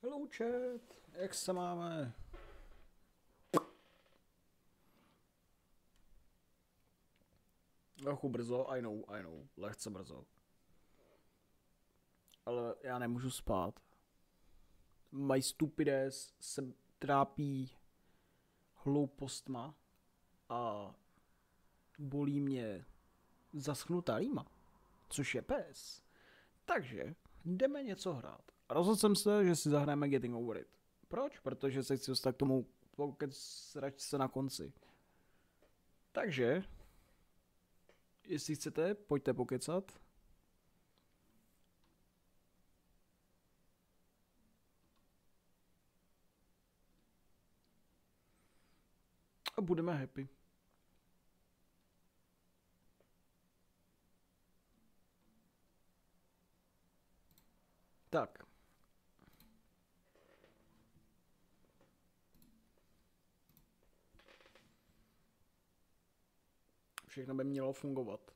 Hello chat, jak se máme? Trochu brzo, I know, lehce brzo. Ale já nemůžu spát. My stupides se trápí hloupostma a bolí mě zaschnutá rýma, což je pes. Takže jdeme něco hrát. Rozhodl jsem se, že si zahrajeme Getting Over It. Proč? Protože se chci dostat k tomu se na konci. Takže, jestli chcete, pojďte pokecat. A budeme happy. Tak. Všechno by mělo fungovat.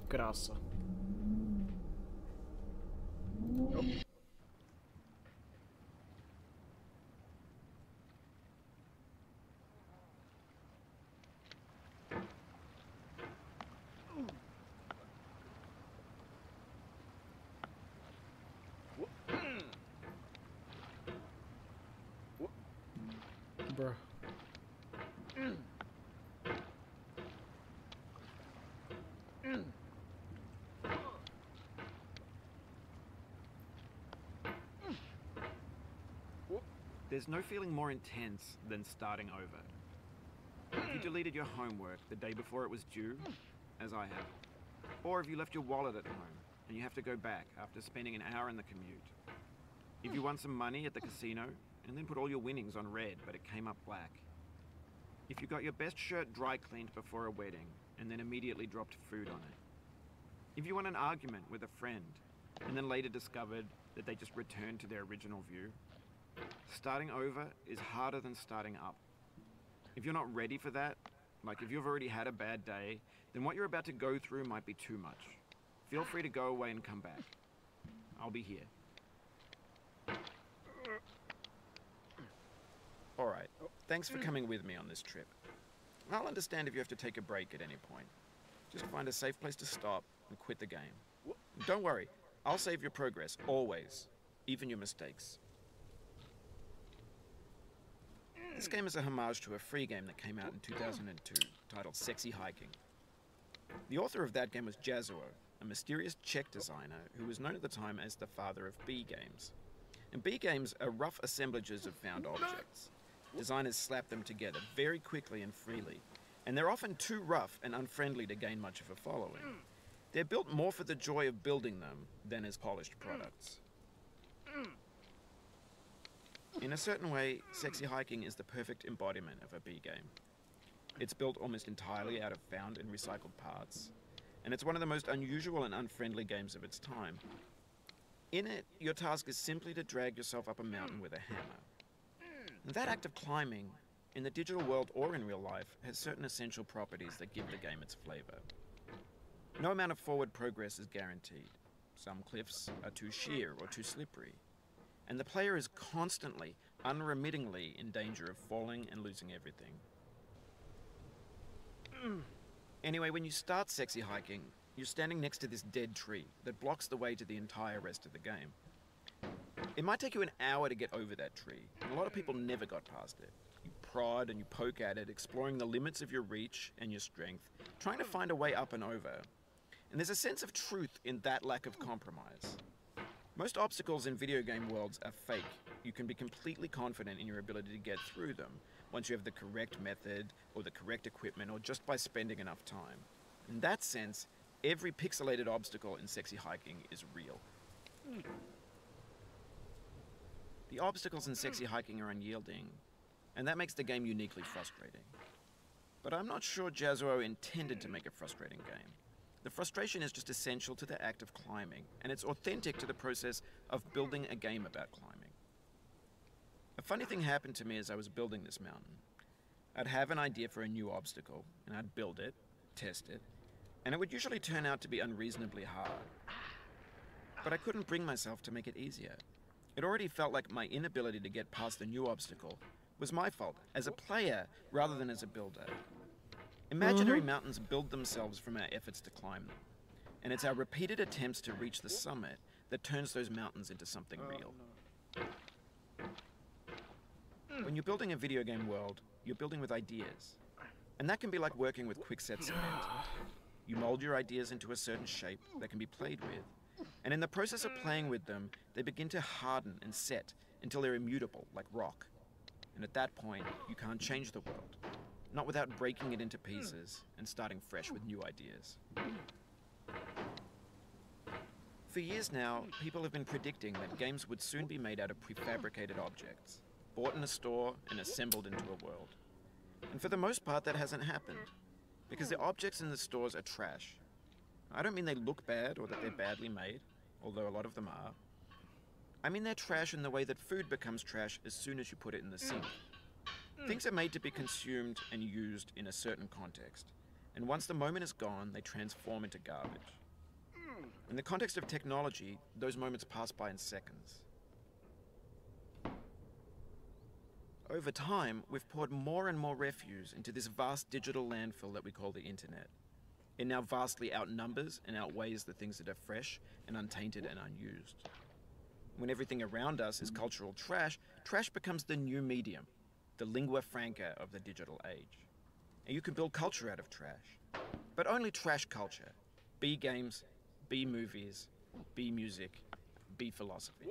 Krása. Jo. Bruh. There's no feeling more intense than starting over. If you deleted your homework the day before it was due, as I have, or if you left your wallet at home and you have to go back after spending an hour in the commute. If you won some money at the casino and then put all your winnings on red but it came up black. If you got your best shirt dry cleaned before a wedding and then immediately dropped food on it. If you won an argument with a friend and then later discovered that they just returned to their original view. Starting over is harder than starting up. If you're not ready for that, like if you've already had a bad day, then what you're about to go through might be too much. Feel free to go away and come back. I'll be here. Alright, thanks for coming with me on this trip. I'll understand if you have to take a break at any point. Just find a safe place to stop and quit the game. Don't worry, I'll save your progress, always. Even your mistakes. This game is a homage to a free game that came out in 2002, titled Sexy Hiking. The author of that game was Jazuo, a mysterious Czech designer who was known at the time as the father of B games. And B games are rough assemblages of found objects. Designers slap them together very quickly and freely, and they're often too rough and unfriendly to gain much of a following. They're built more for the joy of building them than as polished products. In a certain way, Sexy Hiking is the perfect embodiment of a B game. It's built almost entirely out of found and recycled parts, and it's one of the most unusual and unfriendly games of its time. In it, your task is simply to drag yourself up a mountain with a hammer. And that act of climbing, in the digital world or in real life, has certain essential properties that give the game its flavor. No amount of forward progress is guaranteed. Some cliffs are too sheer or too slippery. And the player is constantly, unremittingly in danger of falling and losing everything. Anyway, when you start Sexy Hiking, you're standing next to this dead tree that blocks the way to the entire rest of the game. It might take you an hour to get over that tree, and a lot of people never got past it. You prod and you poke at it, exploring the limits of your reach and your strength, trying to find a way up and over. And there's a sense of truth in that lack of compromise. Most obstacles in video game worlds are fake. You can be completely confident in your ability to get through them once you have the correct method or the correct equipment or just by spending enough time. In that sense, every pixelated obstacle in Sexy Hiking is real. The obstacles in Sexy Hiking are unyielding, and that makes the game uniquely frustrating. But I'm not sure Jazuo intended to make a frustrating game. The frustration is just essential to the act of climbing, and it's authentic to the process of building a game about climbing. A funny thing happened to me as I was building this mountain. I'd have an idea for a new obstacle, and I'd build it, test it, and it would usually turn out to be unreasonably hard. But I couldn't bring myself to make it easier. It already felt like my inability to get past the new obstacle was my fault, as a player rather than as a builder. Imaginary mountains build themselves from our efforts to climb them, and it's our repeated attempts to reach the summit that turns those mountains into something real. When you're building a video game world, you're building with ideas. And that can be like working with quickset cement. You mold your ideas into a certain shape that can be played with. And in the process of playing with them, they begin to harden and set until they're immutable, like rock. And at that point, you can't change the world. Not without breaking it into pieces and starting fresh with new ideas. For years now, people have been predicting that games would soon be made out of prefabricated objects, bought in a store and assembled into a world. And for the most part, that hasn't happened, because the objects in the stores are trash. I don't mean they look bad or that they're badly made, although a lot of them are. I mean they're trash in the way that food becomes trash as soon as you put it in the sink. Things are made to be consumed and used in a certain context, and once the moment is gone, they transform into garbage. In the context of technology, those moments pass by in seconds. Over time, we've poured more and more refuse into this vast digital landfill that we call the internet. It now vastly outnumbers and outweighs the things that are fresh and untainted and unused. When everything around us is cultural trash, trash becomes the new medium, the lingua franca of the digital age. And you can build culture out of trash, but only trash culture. B games, B movies, B music, B philosophy.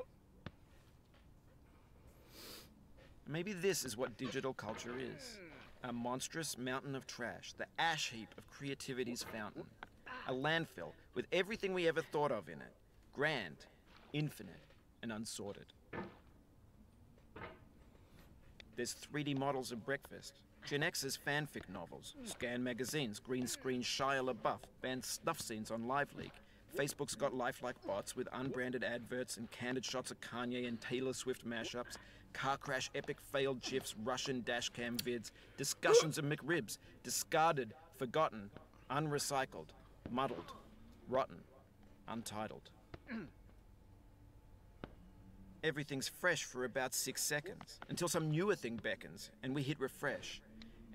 Maybe this is what digital culture is. A monstrous mountain of trash, the ash heap of creativity's fountain. A landfill with everything we ever thought of in it. Grand, infinite, and unsorted. There's 3D models of breakfast, Gen X's fanfic novels, Scan magazines, green screen Shia LaBeouf, banned snuff scenes on LiveLeak. Facebook's got lifelike bots with unbranded adverts and candid shots of Kanye and Taylor Swift mashups, car crash epic failed GIFs, Russian dashcam vids, discussions of McRibs, discarded, forgotten, unrecycled, muddled, rotten, untitled. Everything's fresh for about 6 seconds, until some newer thing beckons, and we hit refresh.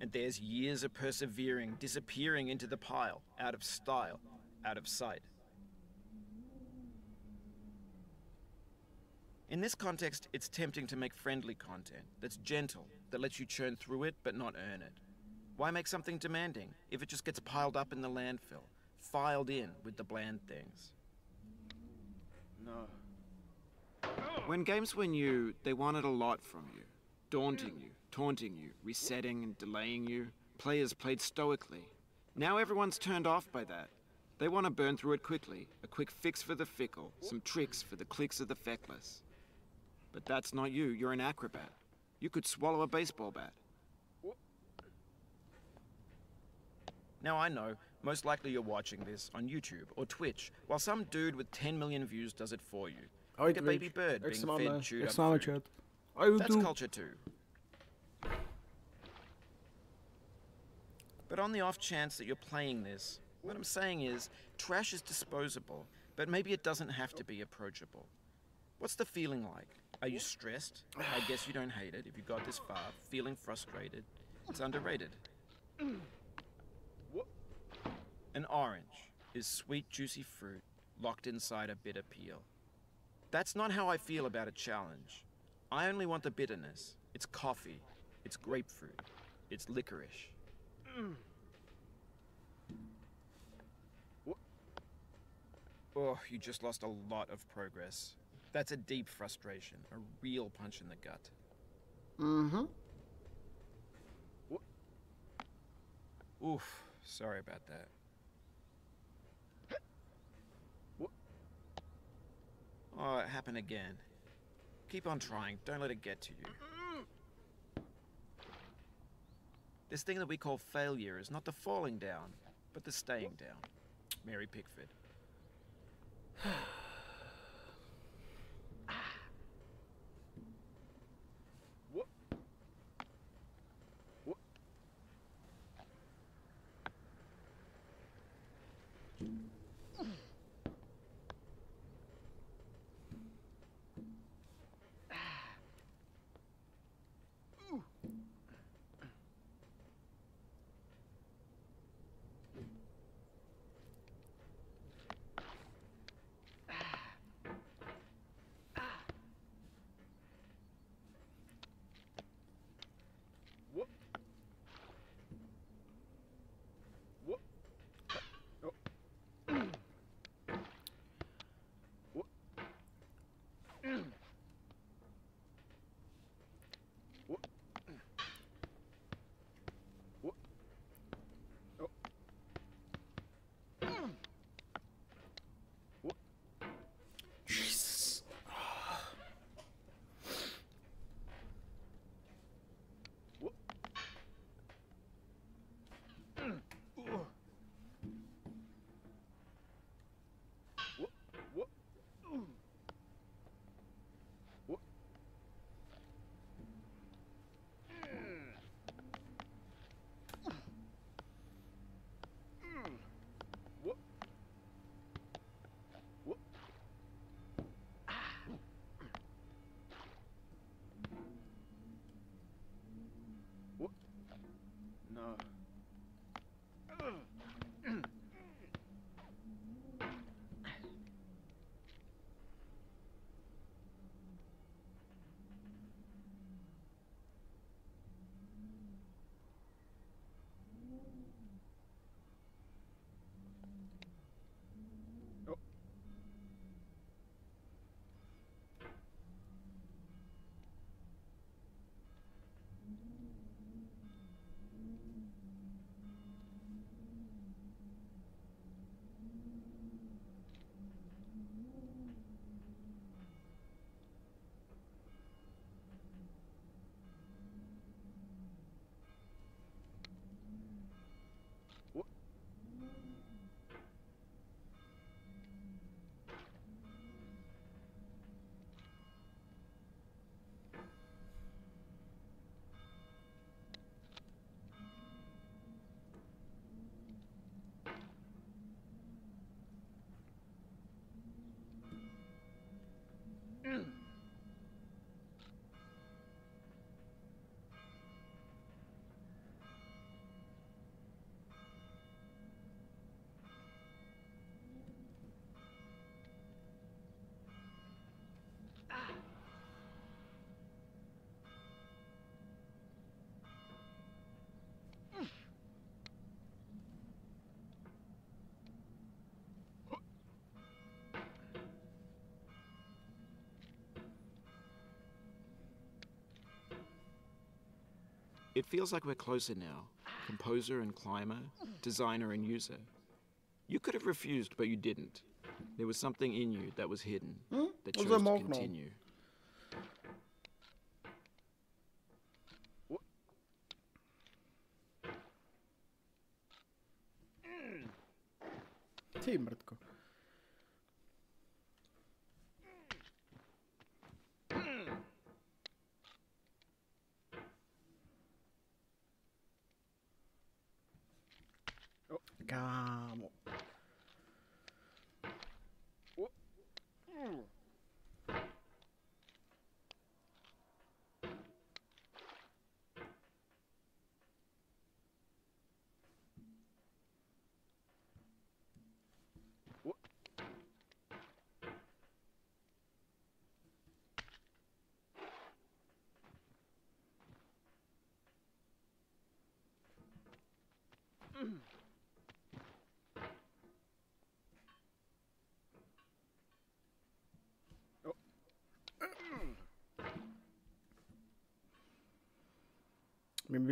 And there's years of persevering, disappearing into the pile, out of style, out of sight. In this context, it's tempting to make friendly content that's gentle, that lets you churn through it but not earn it. Why make something demanding if it just gets piled up in the landfill, filed in with the bland things? No. When games were new, they wanted a lot from you. Daunting you, taunting you, resetting and delaying you. Players played stoically. Now everyone's turned off by that. They want to burn through it quickly, a quick fix for the fickle, some tricks for the clicks of the feckless. But that's not you, you're an acrobat. You could swallow a baseball bat. Now I know, most likely you're watching this on YouTube or Twitch, while some dude with 10 million views does it for you. Like a baby bird being fed chewed up food. That's culture too. But on the off chance that you're playing this, what I'm saying is, trash is disposable, but maybe it doesn't have to be approachable. What's the feeling like? Are you stressed? I guess you don't hate it if you got this far. Feeling frustrated? It's underrated. An orange is sweet, juicy fruit locked inside a bitter peel. That's not how I feel about a challenge. I only want the bitterness. It's coffee. It's grapefruit. It's licorice. Oh, you just lost a lot of progress. That's a deep frustration, a real punch in the gut. Mm-hmm. Oof, sorry about that. Oh, it happened again. Keep on trying, don't let it get to you. This thing that we call failure is not the falling down, but the staying down. Mary Pickford. It feels like we're closer now. Composer and climber, designer and user. You could have refused, but you didn't. There was something in you that was hidden, that chose to continue. Ty mrtko. Kámo.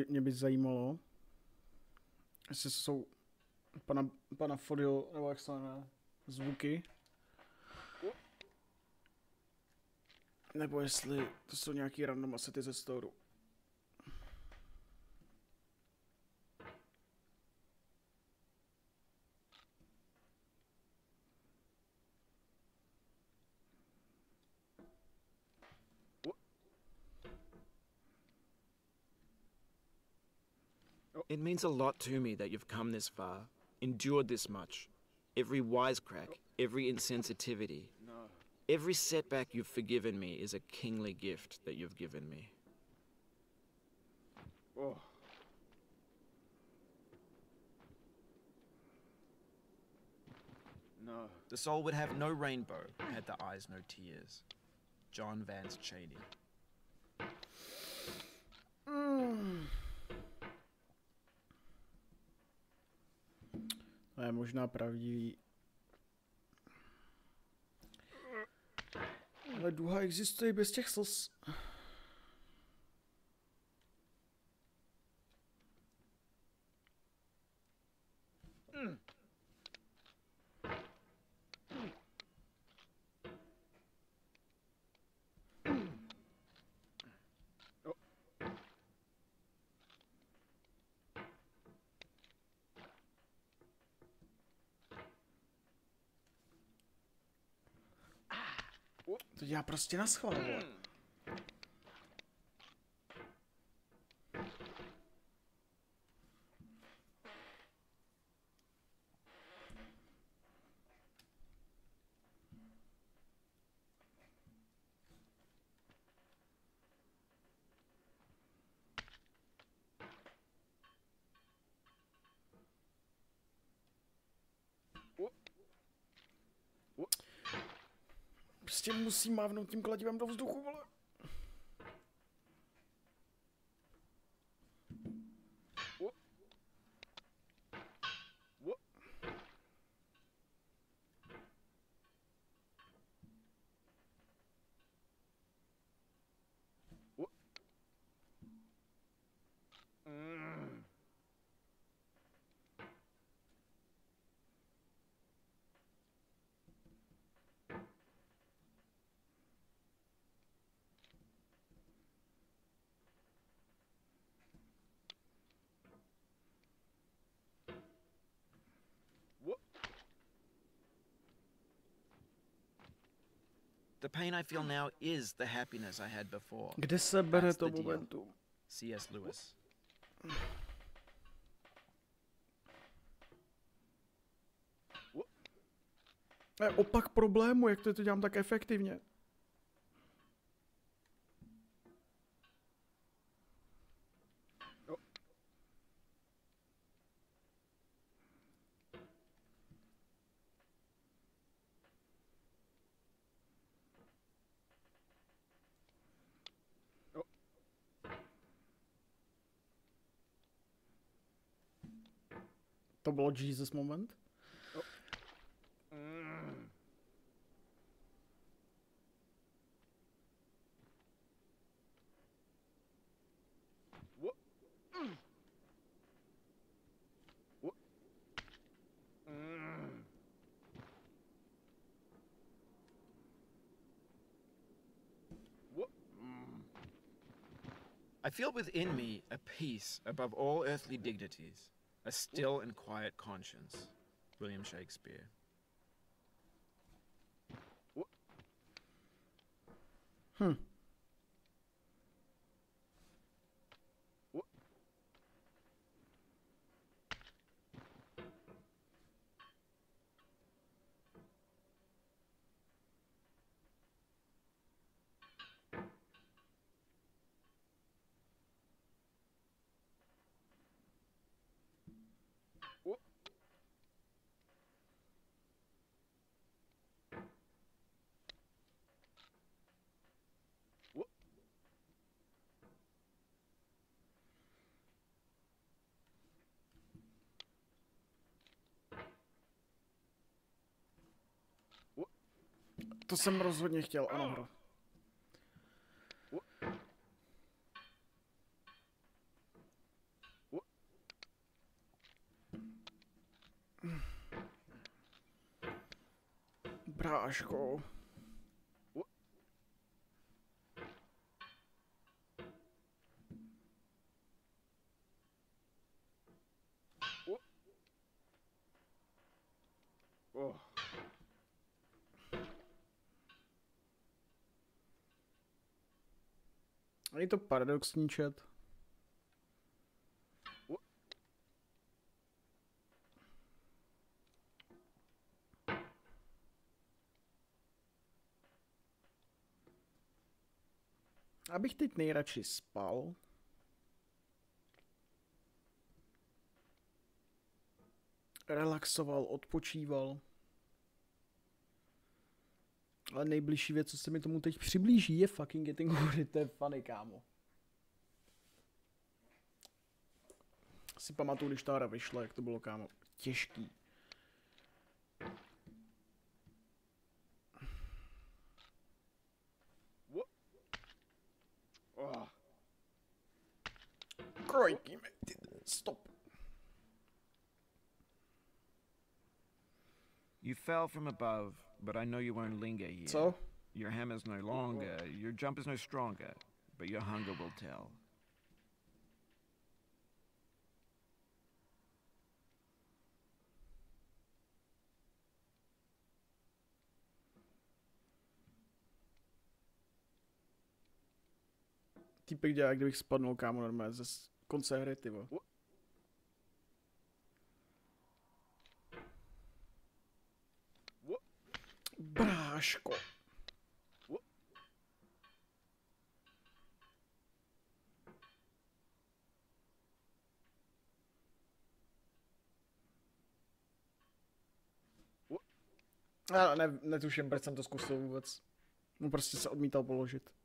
Mě by zajímalo, jestli jsou pana Fodio, nebo jak se jmenuje, zvuky. Nebo jestli to jsou nějaký random asety ze storu. It means a lot to me that you've come this far, endured this much. Every wisecrack, every insensitivity, every setback you've forgiven me is a kingly gift that you've given me. Oh. No. The soul would have no rainbow, had the eyes no tears. John Vance Cheney. To je možná pravdivý. Ale duha existuje bez těch slz. To dělá prostě na schvál, vole. Prostě musím mávnout tím kladivem do vzduchu, vole. The pain I feel now is the happiness I had before. Kde se bere to momentum? C.S. Lewis. To je opak problému, jak to dělám tak efektivně. To bylo Jesus moment. I feel within me a peace above all earthly dignities, a still and quiet conscience. William Shakespeare. To jsem rozhodně chtěl, ano, hro. Bráško. A je to paradoxní chat. Abych teď nejradši spal. Relaxoval, odpočíval. Ale nejbližší věc, co se mi tomu teď přiblíží, je fucking Getting Over It, to je funny, kámo. Si pamatuju, když ta hra vyšla, jak to bylo, kámo, těžký. Krojky, stop. You fell from above, but I know you won't linger here. Co? Your hammer's no longer, your jump is no stronger, but your hunger will tell. Týpek dělá, kdybych spadnul, kámo, normálně ze konce hry, tyvo. Bráško. Já netuším, proč jsem to zkusil vůbec. No prostě se odmítal položit.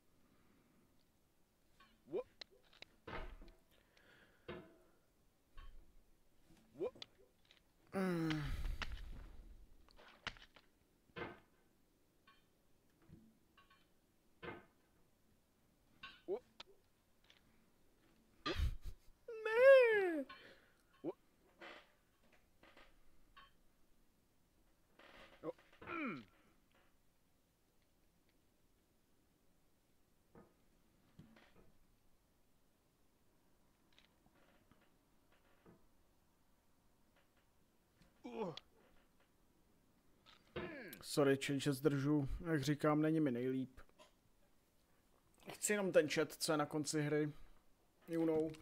Sorry, že zdržu, jak říkám, není mi nejlíp. Chci jenom ten chat, co je na konci hry. You know.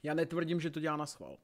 Já netvrdím, že to dělá na schvál.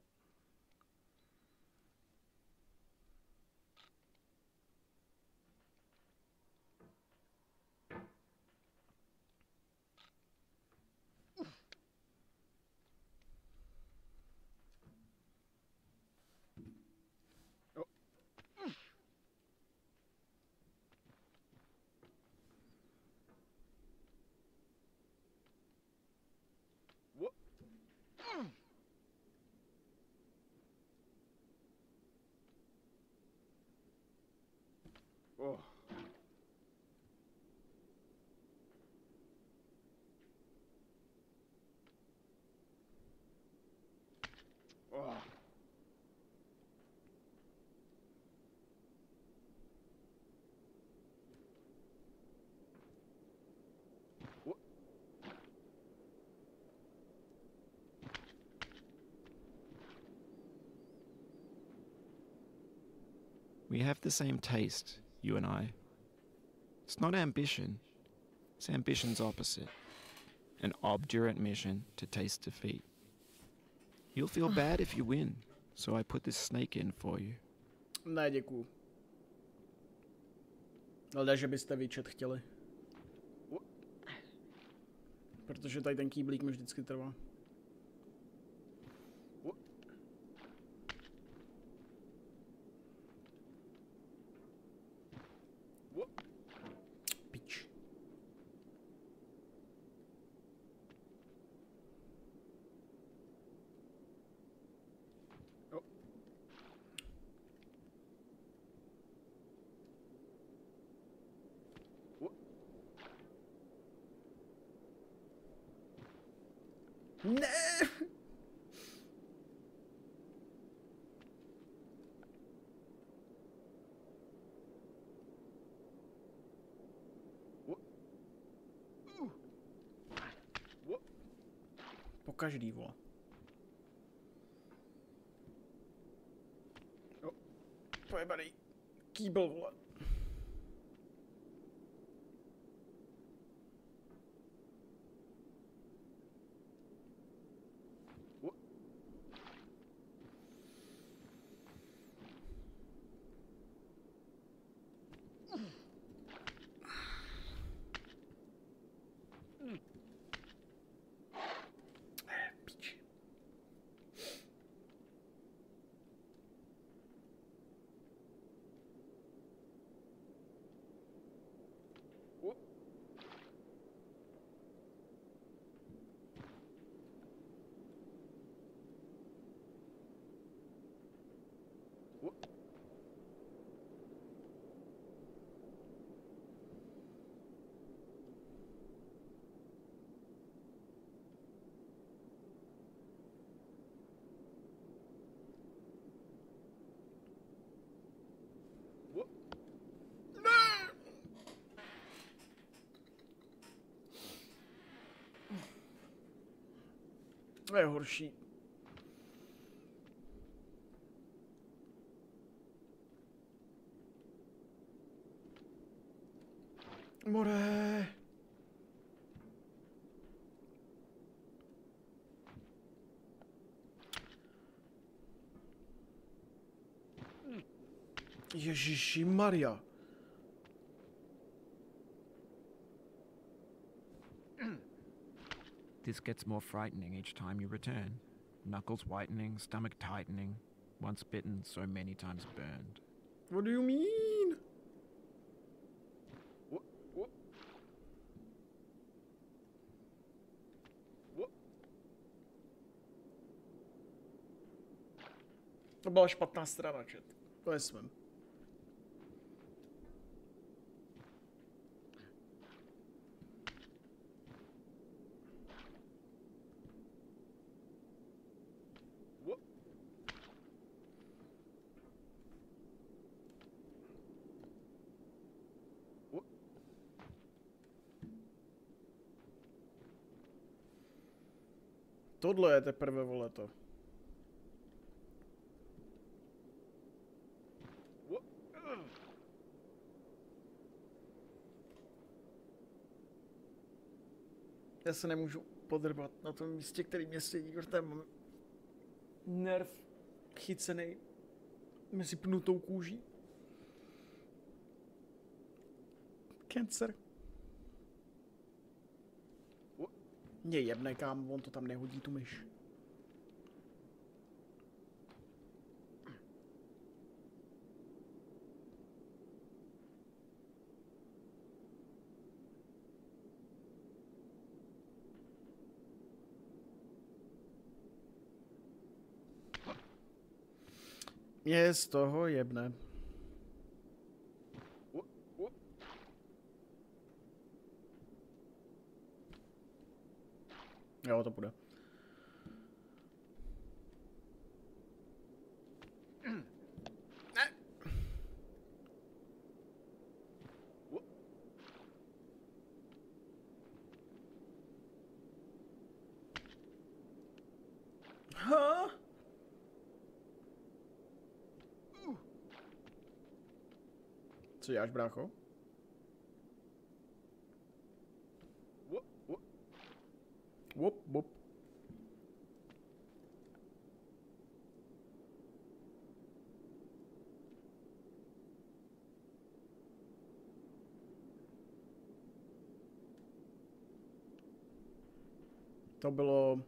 We have the same taste, you and I. It's not ambition. It's ambition's opposite. An obdurate mission to taste defeat. You'll feel bad if you win, so I put this snake in for you. Ne, děkuju. Ale že byste vyčet chtěli. Protože tady ten kýblík mi vždycky trvá. Pič. Ne! Po každý, vole. Jo, pojebaný kýbl, vole. To je horší. More. Ježiši Maria. This gets more frightening each time you return. Knuckles whitening, stomach tightening. Once bitten, so many times burned. What do you mean? To byla špatná strana, chat. To je svým. Tohle je teprve, vole, to. Já se nemůžu podrbat na tom místě, který mě sedí, protože tam mám nerv chycený mezi pnutou kůží. Cancer. Mě jebne, kámo, on to tam nehodí, tu myš. Mě z toho jebne. Jo, to bude. Ne. Ha? Co děláš, brácho? Wop, wop. To bylo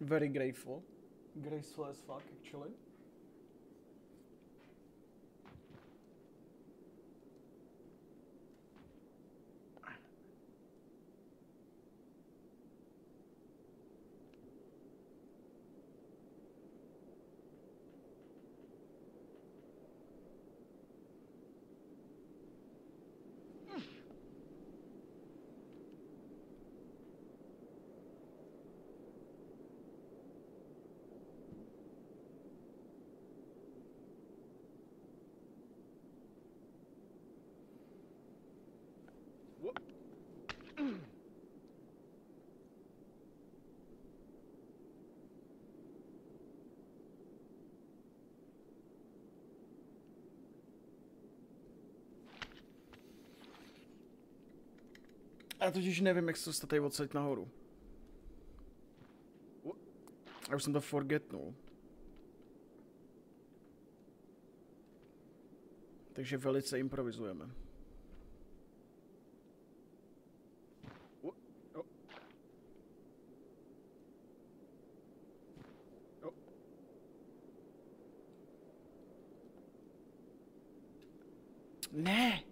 very grateful. Graceful as fuck, actually. Já totiž nevím, jak se dostat tady odsaď nahoru. Já už jsem to forgetnul. Takže velice improvizujeme. Ne!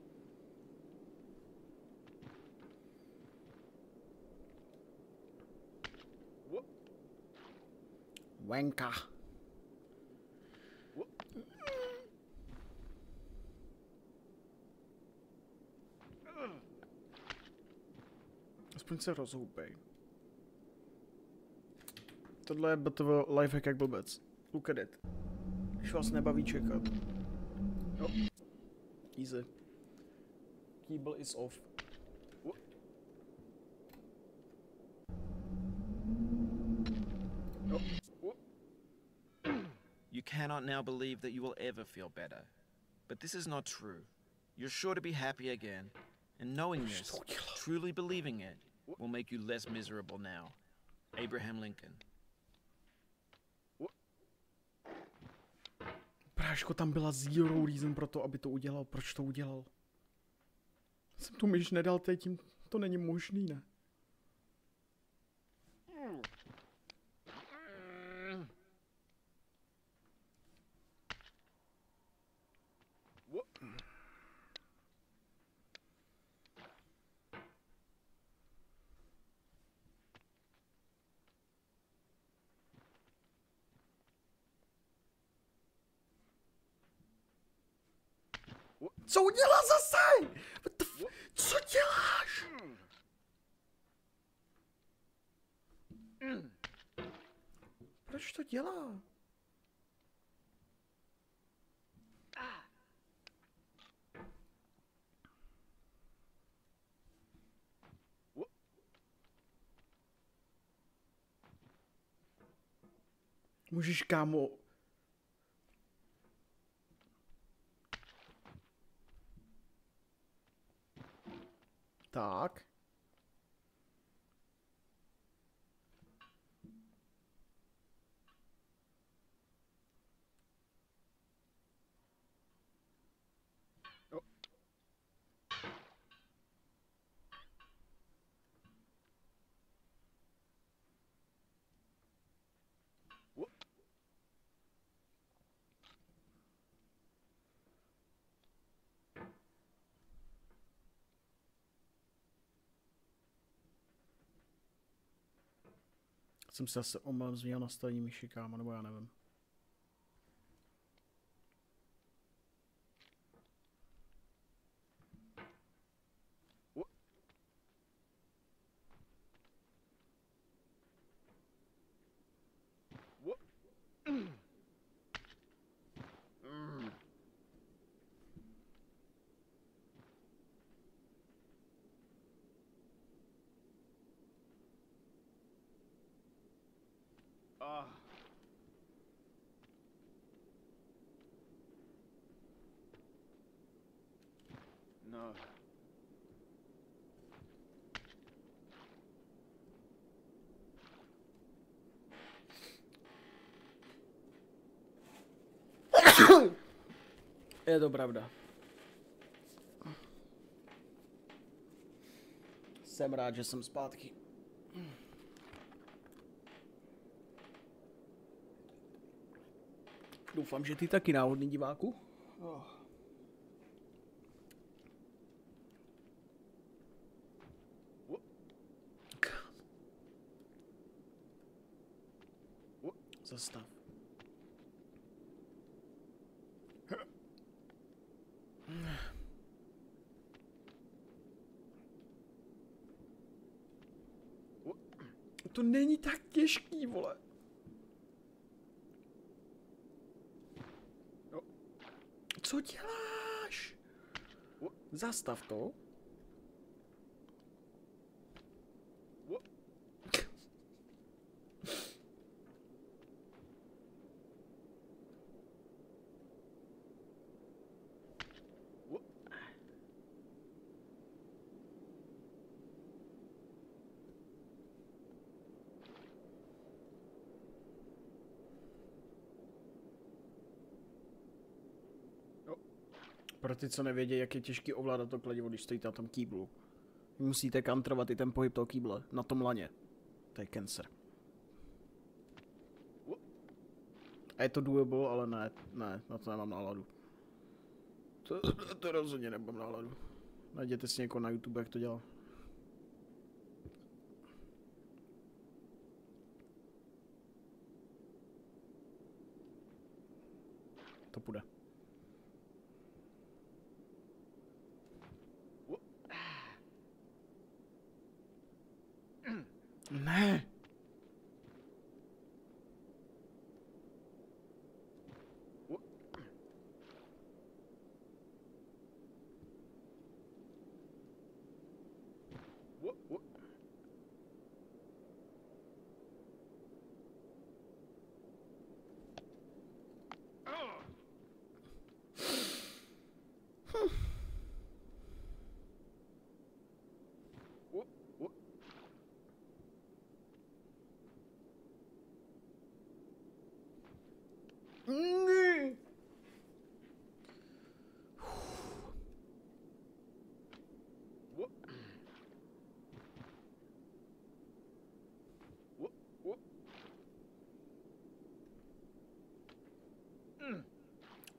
Wenka. Aspoň se rozhoupej. Tohle je BTV lifehack jak blbec. Look at it. Když vás nebaví čekat. Jo. Easy. Keyble is off. Jo. You cannot now believe that you will ever feel better. But this is not true. You're sure to be happy again. And knowing this, truly believing it, will make you less miserable now. Abraham Lincoln. Práško, tam byla zero reason pro to, aby to udělal. Proč to udělal? Jsem tu myš nedal, tím to není možný, ne? Co udělal zase? Co děláš? Proč to dělá? Můžeš, kámo. Tak. Jsem se zase omylem změnil nastavení myši, kámo, nebo já nevím. No. Je to pravda. Jsem rád, že jsem zpátky. Doufám, že ty taky, náhodný diváku. Oh. Zastav. To není tak těžký, vole. Co děláš? Zastav to. Pro ty, co nevědí, jak je těžký ovládat to kladivo, když stojíte na tom kýblu. Musíte kantrovat i ten pohyb toho kýble na tom laně. To je cancer. A je to doable, ale ne, na to nemám náladu. To rozhodně nemám náladu. Najděte si někoho na YouTube, jak to dělá. To půjde. Ne.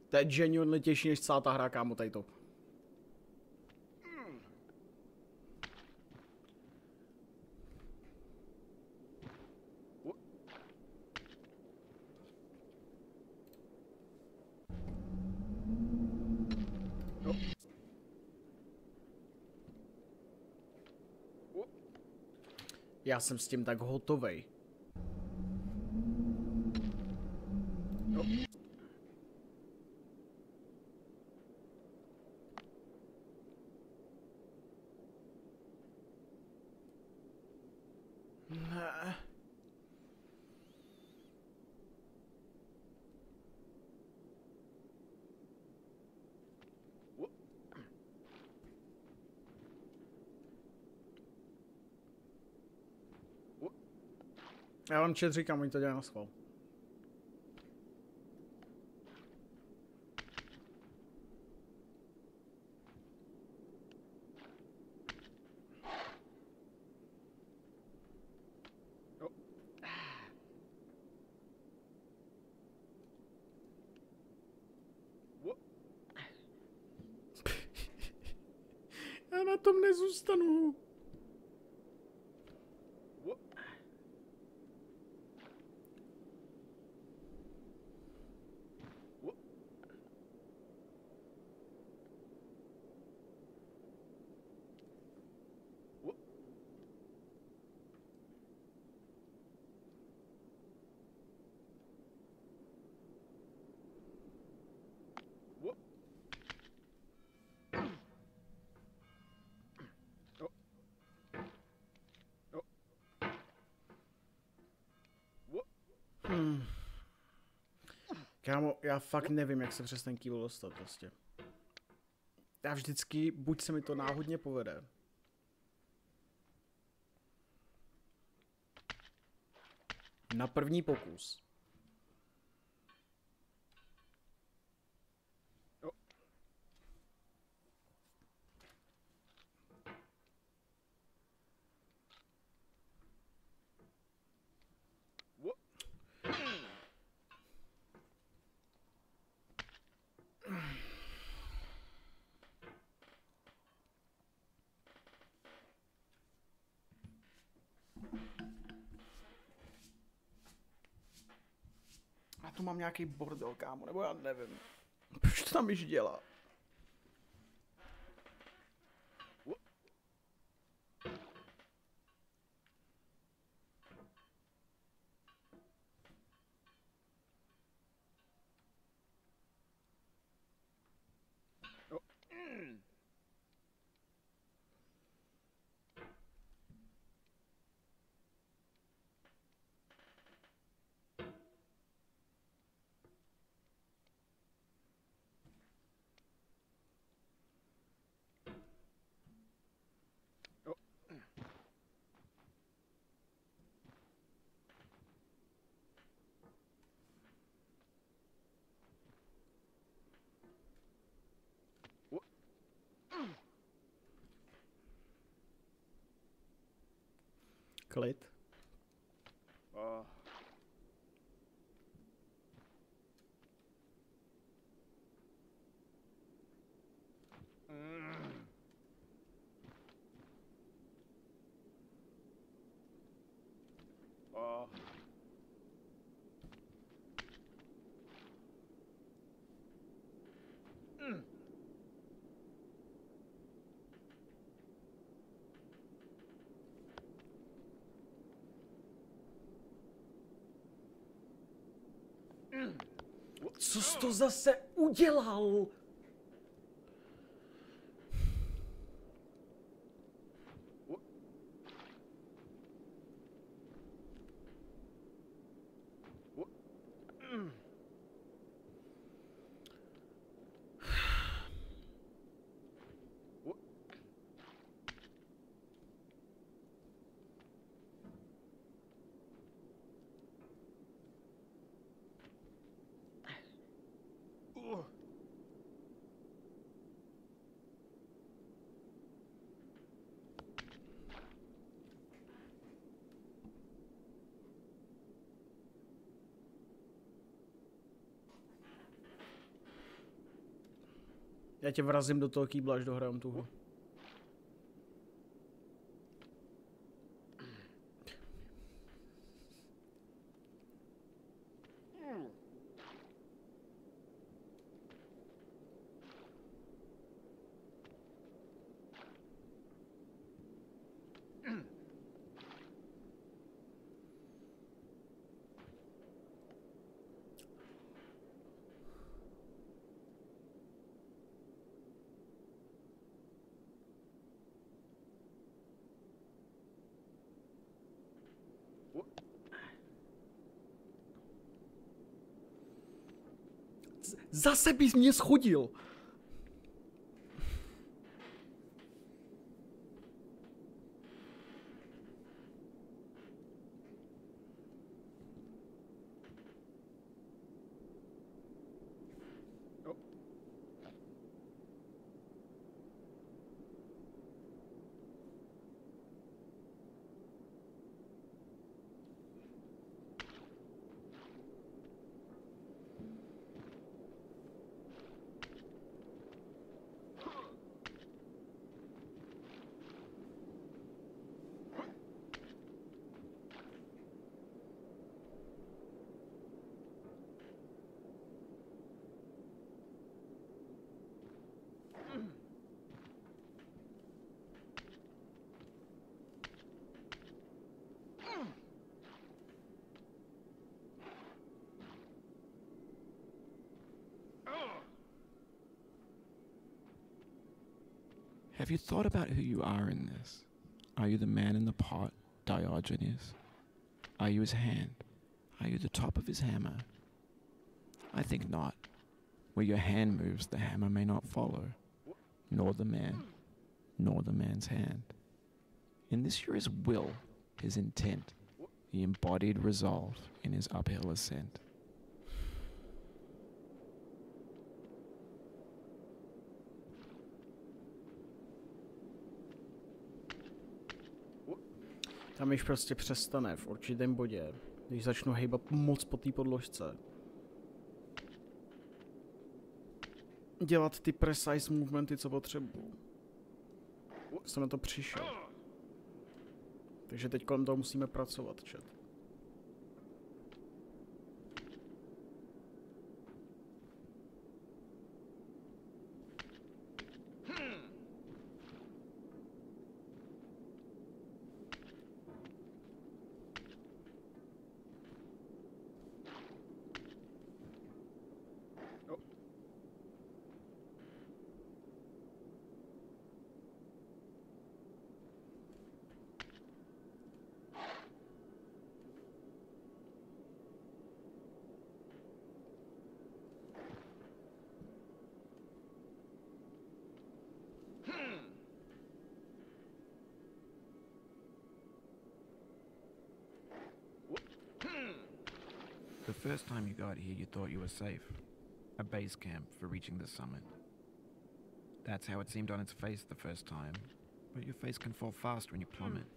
To je genuinely těžší než celá ta hra, kámo, tady to. Já jsem s tím tak hotovej. Ne. Já vám chat říkám, oni to dělají na schvál. Já na tom nezůstanu. Kámo, já fakt nevím, jak se přes ten kýbl dostat prostě. Já vždycky, buď se mi to náhodně povede. Na první pokus. Já tu mám nějaký bordel, kámo, nebo já nevím. Proč to tam již dělá? Klid. Co jsi to zase udělal? Já tě vrazím do toho kýbla, až dohrám tu hru. Zase bys mě schodil. Have you thought about who you are in this? Are you the man in the pot, Diogenes? Are you his hand? Are you the top of his hammer? I think not. Where your hand moves, the hammer may not follow. nor the man, nor the man's hand. In this you're his will, his intent, the embodied resolve in his uphill ascent. Tam již prostě přestane v určitém bodě, když začnu hejbat moc po té podložce. Dělat ty precise movementy, co potřebuju. Jsem na to přišel. Takže teď kolem toho musíme pracovat, chat. The first time you got here, you thought you were safe. A base camp for reaching the summit. That's how it seemed on its face the first time. But your face can fall fast when you plummet.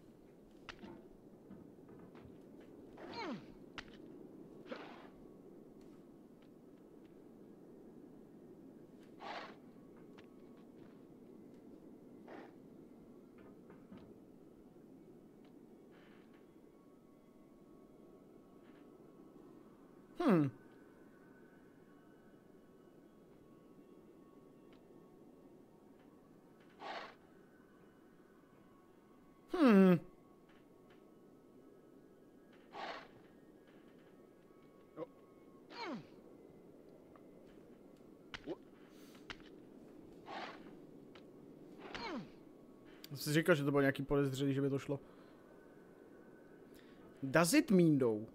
Jsi říkal, že to bylo nějaký podezřelý, že by to šlo. Does it mean though?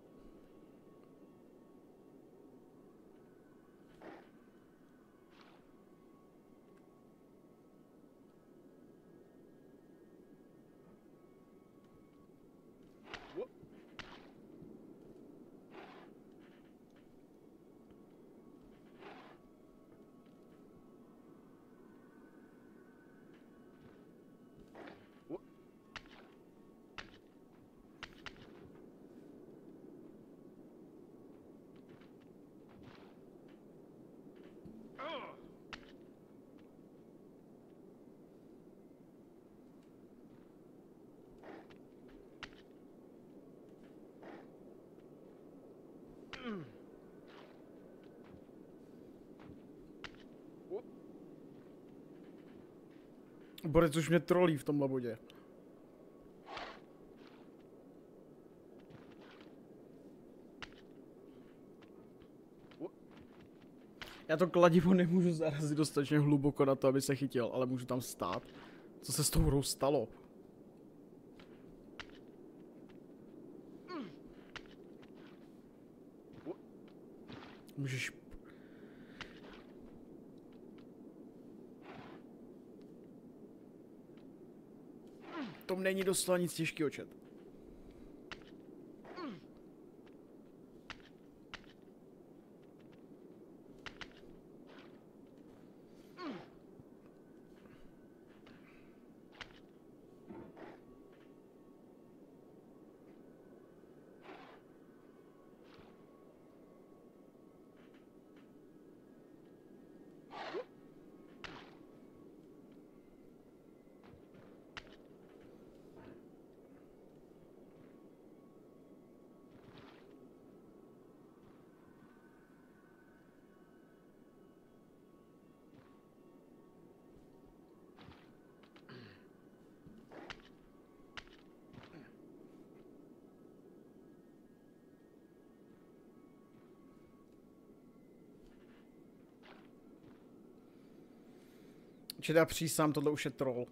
Borec už mě trolí v tomhle bodě. Já to kladivo nemůžu zarazit dostatečně hluboko na to, aby se chytil, ale můžu tam stát. Co se s tou hrou stalo? Můžeš... Tom není doslova nic těžkýho, chat. Čili já přísám, tohle už je troll.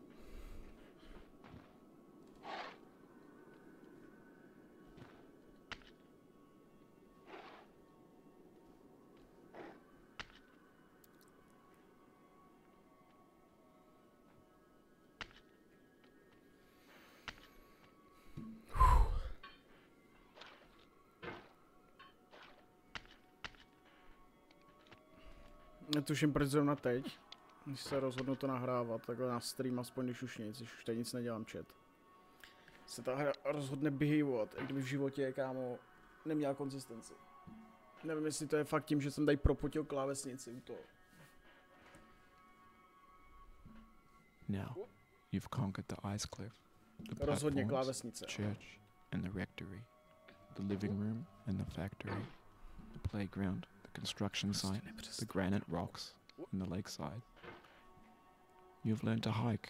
Netuším, proč zrovna teď, když se rozhodnu to nahrávat, takhle na stream, aspoň když už nic, když už tady nic nedělám, chat. Se ta hra rozhodne behaveovat, i kdyby v životě, kámo, neměla konzistenci. Nevím, jestli to je fakt tím, že jsem tady propotil klávesnici u toho. Now, you've conquered the ice cliff, the Rozhodně platforms, klávesnice. church, and the rectory, the living room and the factory, the playground, the construction site, the granite rocks, and the lakeside. You've learned to hike.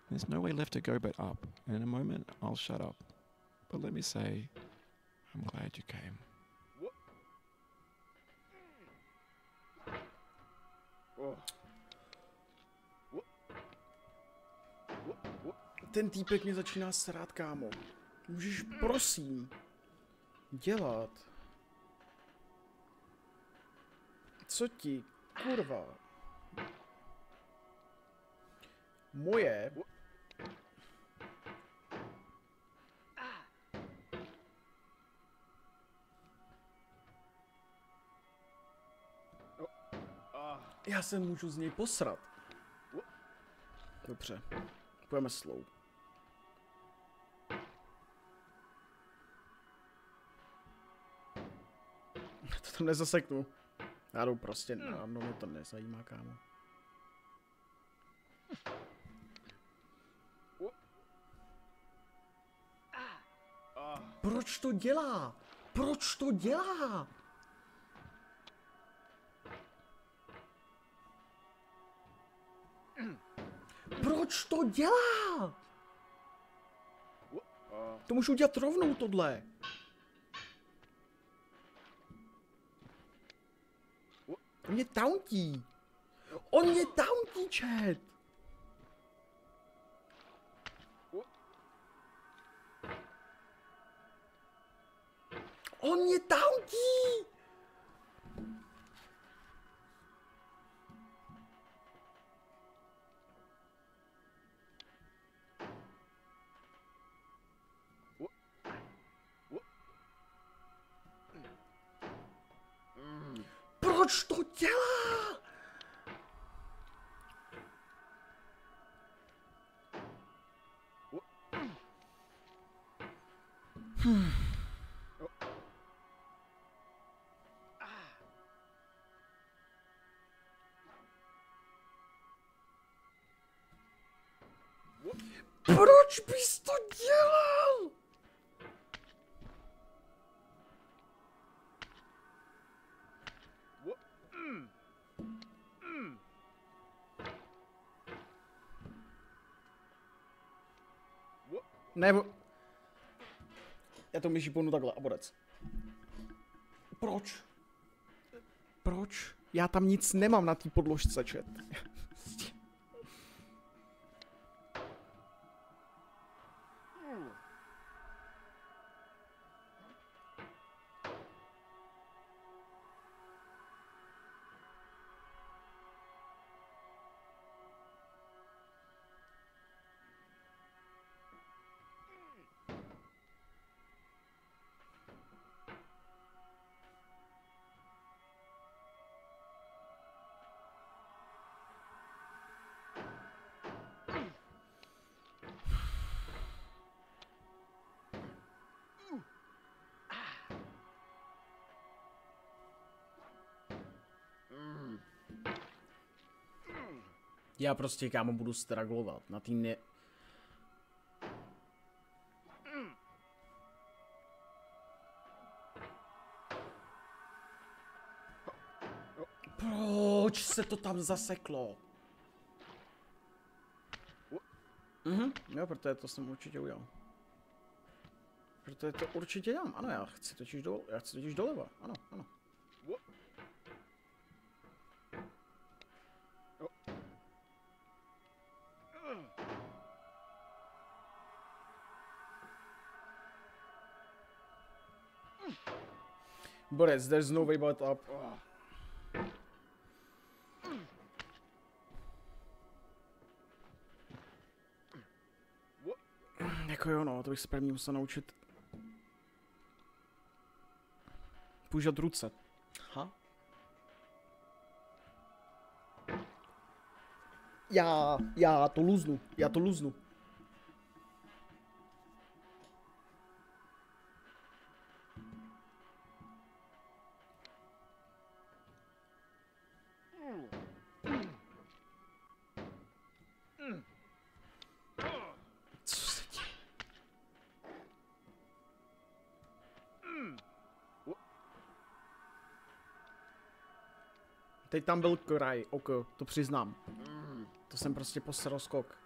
There's no way left to go but up, and in a moment I'll shut up. But let me say, I'm glad you came. Ten týpek mě začíná srát, kámo. Můžeš, prosím, dělat. Co ti, kurva? Moje... Já se můžu z něj posrat. Dobře, půjdeme slow. To tam nezaseknu. Já jdu prostě na mnou, mě to nezajímá, kámo. Proč to dělá? Proč to dělá? Proč to dělá? To můžu udělat rovnou tohle. On mě tauntí. On mě tauntí, chat. On mě tauntí. Proč to dělá? Proč bys to dělal? Nebo... Já to myší ponu takhle a bodec. Proč? Proč? Já tam nic nemám na té podložce, chat. Já prostě, kámo, budu strugglovat na tým ne... Proč se to tam zaseklo? Jo, protože to jsem určitě udělal. Protože to určitě dělám, ano, já chci totiž doleva, ano, ano. Borec, there's no way but up. Jako jo, no, to bych se první musel naučit. Používat ruce. Ha? Já to luznu. Já to luznu. Co se děje? Teď tam byl kraj, oko, to přiznám. To jsem prostě posral skok.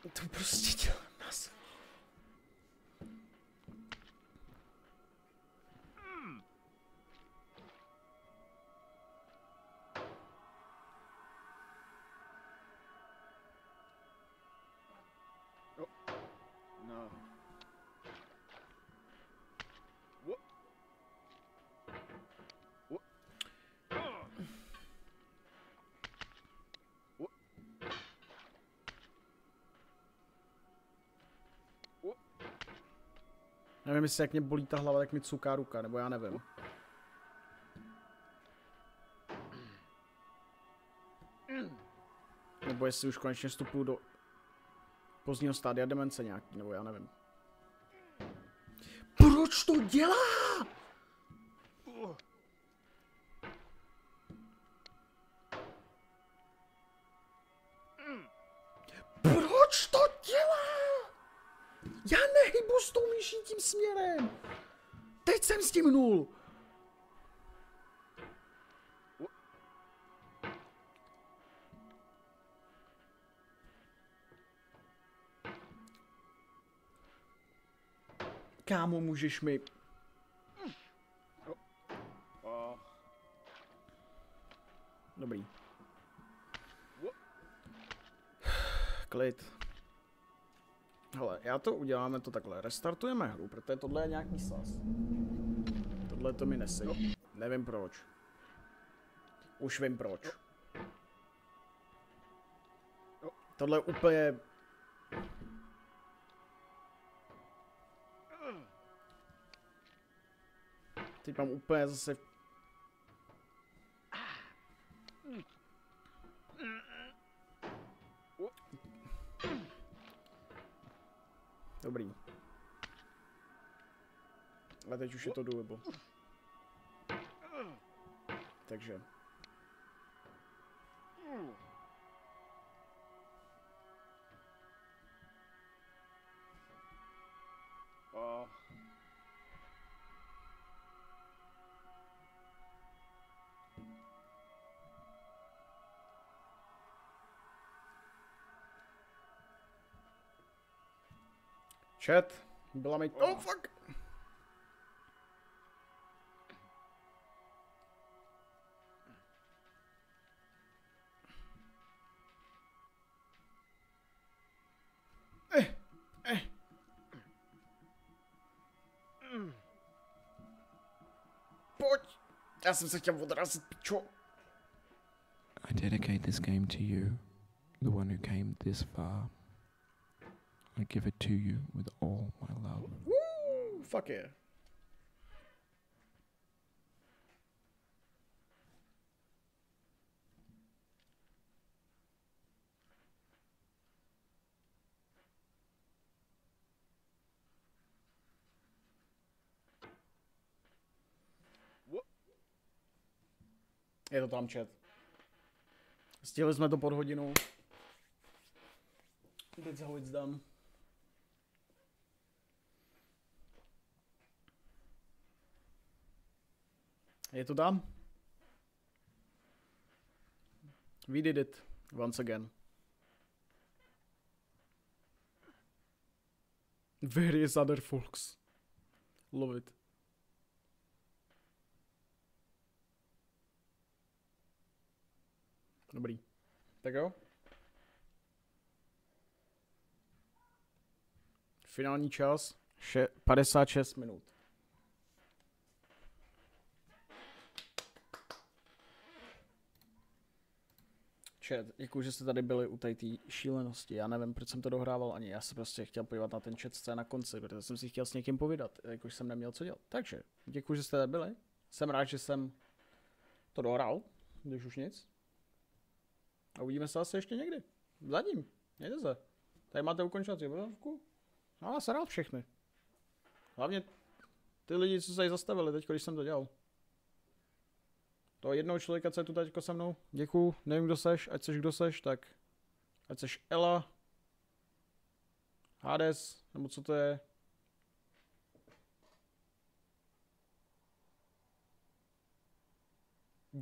To prostě dělám nás. No. Nevím, jestli jak mě bolí ta hlava, tak mi cuká ruka, nebo já nevím. Nebo jestli už konečně vstupuju do pozdního stádia demence nějaký, nebo já nevím. Proč to dělá? Proč to dělá? Já nehybu s tou myší tím směrem. Teď jsem stihnul. Kámo, můžeš mi... Dobrý. Klid. Hele, já to uděláme to takhle. Restartujeme hru, protože tohle je nějaký sas. Tohle to mi nesedí. Nevím proč. Už vím proč. Tohle je úplně... Teď mám úplně zase... Dobrý. A teď už je to doable. Takže. Chat, byla mi... Oh, fuck! Pojď! Já jsem se chtěl odrazit, pičo. I dedicate this game to you, the one who came this far. I give it to you with all my love. Woo! Fuck yeah. Je to tam, chat. Stihli jsme to pod hodinu. That's how it's done. Je to tam? We did it once again. Various other folks. Love it. Dobrý. Tak jo. Finální čas. 56 minut. Chat, děkuji, že jste tady byli u té šílenosti. Já nevím, proč jsem to dohrával ani. Já se prostě chtěl podívat na ten chat scén na konci, protože jsem si chtěl s někým povídat, jakož jsem neměl co dělat. Takže, děkuji, že jste tady byli. jsem rád, že jsem to dohrál, když už nic. A uvidíme se asi ještě někdy. Zatím, mějte se. Tady máte ukončovací obrazovku. No, já jsem rád všechny. Hlavně ty lidi, co se tady zastavili teď, když jsem to dělal. To jednoho člověka, co je tu teďko se mnou, děkuju, nevím kdo seš, ať seš kdo seš, tak ať seš Ela, Hades, nebo co to je.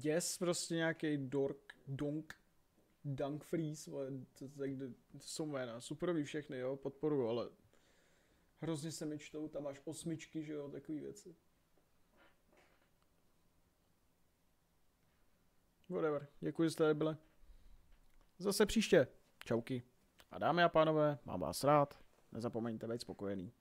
Yes, prostě nějaký Dunk Freeze, to jsou jména, superový všechny, jo, podporuju, ale hrozně se mi čtou, tam máš 8, že jo, takový věci. Whatever, děkuji, že jste tady byli. Zase příště. Čauky. A dámy a pánové, mám vás rád. Nezapomeňte být spokojený.